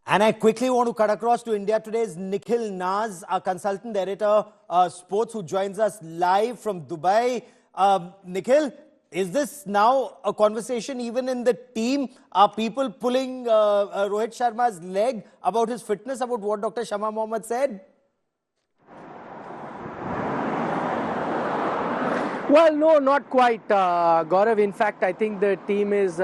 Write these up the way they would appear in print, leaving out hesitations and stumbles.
And I quickly want to cut across to India Today's Nikhil Naz, our consultant editor, sports, who joins us live from Dubai. Nikhil, is this now a conversation even in the team? Are people pulling Rohit Sharma's leg about his fitness, about what Dr. Shama Mohammed said? Well, no, not quite, Gaurav. In fact, I think the team is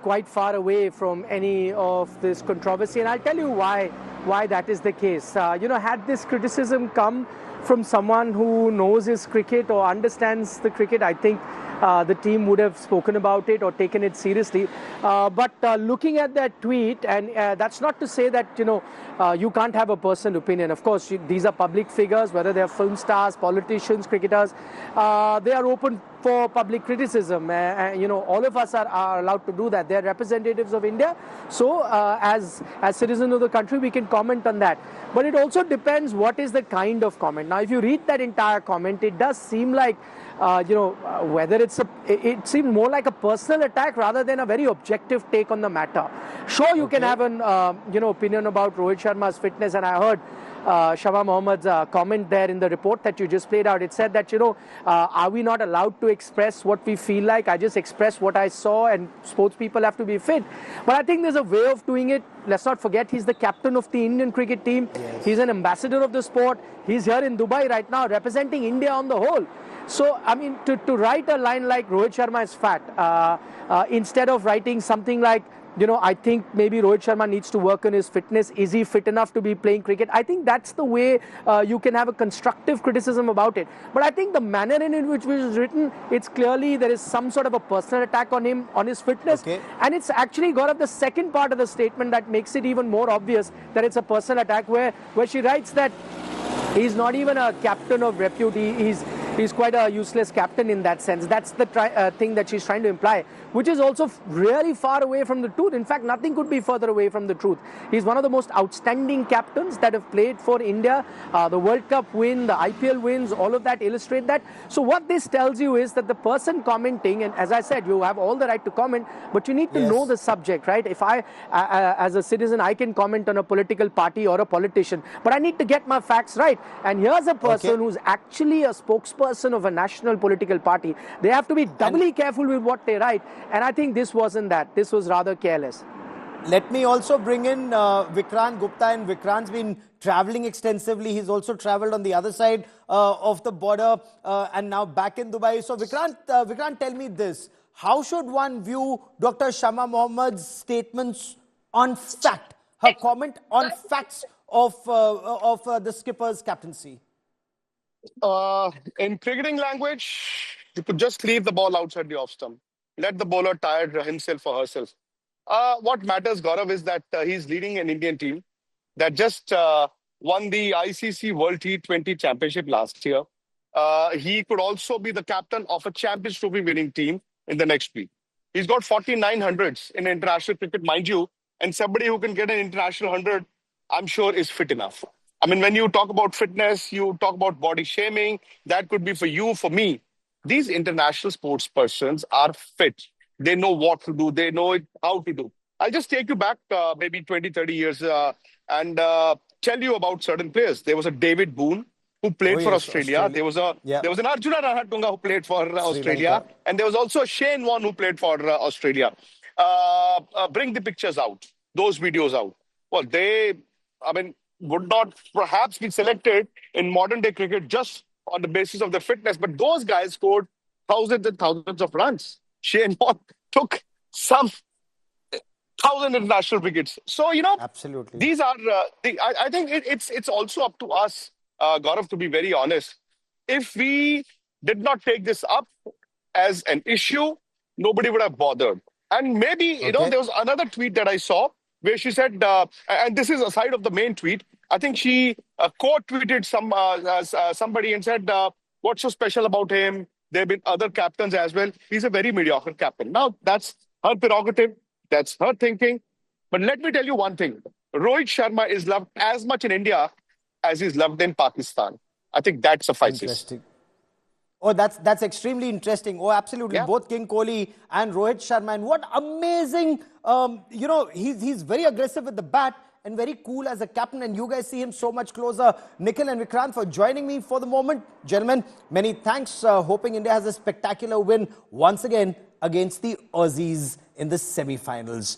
quite far away from any of this controversy, and I'll tell you why that is the case. Had this criticism come from someone who knows his cricket or understands the cricket, I think the team would have spoken about it or taken it seriously. But looking at that tweet, and that's not to say that, you can't have a personal opinion. Of course, these are public figures, whether they're film stars, politicians, cricketers, they are open for public criticism. All of us are allowed to do that. They're representatives of India. So as citizens of the country, we can comment on that. But it also depends what is the kind of comment. Now, if you read that entire comment, it does seem like, whether it seemed more like a personal attack rather than a very objective take on the matter. Sure, you can have an, opinion about Rohit Sharma's fitness, and I heard Shama Mohammed's comment there in the report that you just played out. It said that, are we not allowed to express what we feel like? I just expressed what I saw, and sports people have to be fit. But I think there's a way of doing it. Let's not forget, he's the captain of the Indian cricket team. Yes. He's an ambassador of the sport. He's here in Dubai right now representing India on the whole. So, I mean, to write a line like Rohit Sharma is fat, instead of writing something like, I think maybe Rohit Sharma needs to work on his fitness. Is he fit enough to be playing cricket? I think that's the way you can have a constructive criticism about it. But I think the manner in which it was written, it's clearly there is some sort of a personal attack on him, on his fitness. Okay. And it's actually got up the second part of the statement that makes it even more obvious that it's a personal attack, where she writes that he's not even a captain of repute. He's quite a useless captain in that sense. That's the thing that she's trying to imply, which is also really far away from the truth. In fact, nothing could be further away from the truth. He's one of the most outstanding captains that have played for India. The World Cup win, the IPL wins, all of that illustrate that. So what this tells you is that the person commenting, and as I said, you have all the right to comment, but you need to know the subject, right? If I, as a citizen, I can comment on a political party or a politician, but I need to get my facts right. And here's a person who's actually a spokesperson of a national political party. They have to be doubly careful with what they write. And I think this wasn't that. This was rather careless. Let me also bring in Vikrant Gupta, and Vikrant's been traveling extensively. He's also traveled on the other side of the border and now back in Dubai. So Vikrant, tell me this. How should one view Dr. Shama Mohammed's statements on fact, her comment on facts of the skipper's captaincy? In cricketing language, you could just leave the ball outside the off stump. Let the bowler tire himself or herself. What matters, Gaurav, is that he's leading an Indian team that just won the ICC World T20 Championship last year. He could also be the captain of a Champions Trophy winning team in the next week. He's got 49 hundreds in international cricket, mind you, and somebody who can get an international 100, I'm sure, is fit enough. I mean, when you talk about fitness, you talk about body shaming, that could be for you, for me. These international sports persons are fit. They know what to do. They know how to do. I'll just take you back maybe 20, 30 years and tell you about certain players. There was a David Boone who played for Australia. There was an Arjuna Rahatunga who played for Australia. And there was also a Shane Warne who played for Australia. Bring the pictures out, those videos out. Well, would not perhaps be selected in modern day cricket just on the basis of the fitness, but those guys scored thousands and thousands of runs. Shane Warne took some 1,000 international wickets. So, absolutely, these are, I think it's also up to us, Gaurav, to be very honest. If we did not take this up as an issue, nobody would have bothered. And maybe, there was another tweet that I saw where she said, and this is aside of the main tweet, I think she quote-tweeted somebody and said, what's so special about him? There have been other captains as well. He's a very mediocre captain. Now, that's her prerogative. That's her thinking. But let me tell you one thing. Rohit Sharma is loved as much in India as he's loved in Pakistan. I think that suffices. Interesting. Oh, that's extremely interesting. Oh, absolutely. Yeah. Both King Kohli and Rohit Sharma. And what amazing, he's very aggressive with the bat and very cool as a captain. And you guys see him so much closer. Nikhil and Vikrant for joining me for the moment. Gentlemen, many thanks. Hoping India has a spectacular win once again against the Aussies in the semi-finals.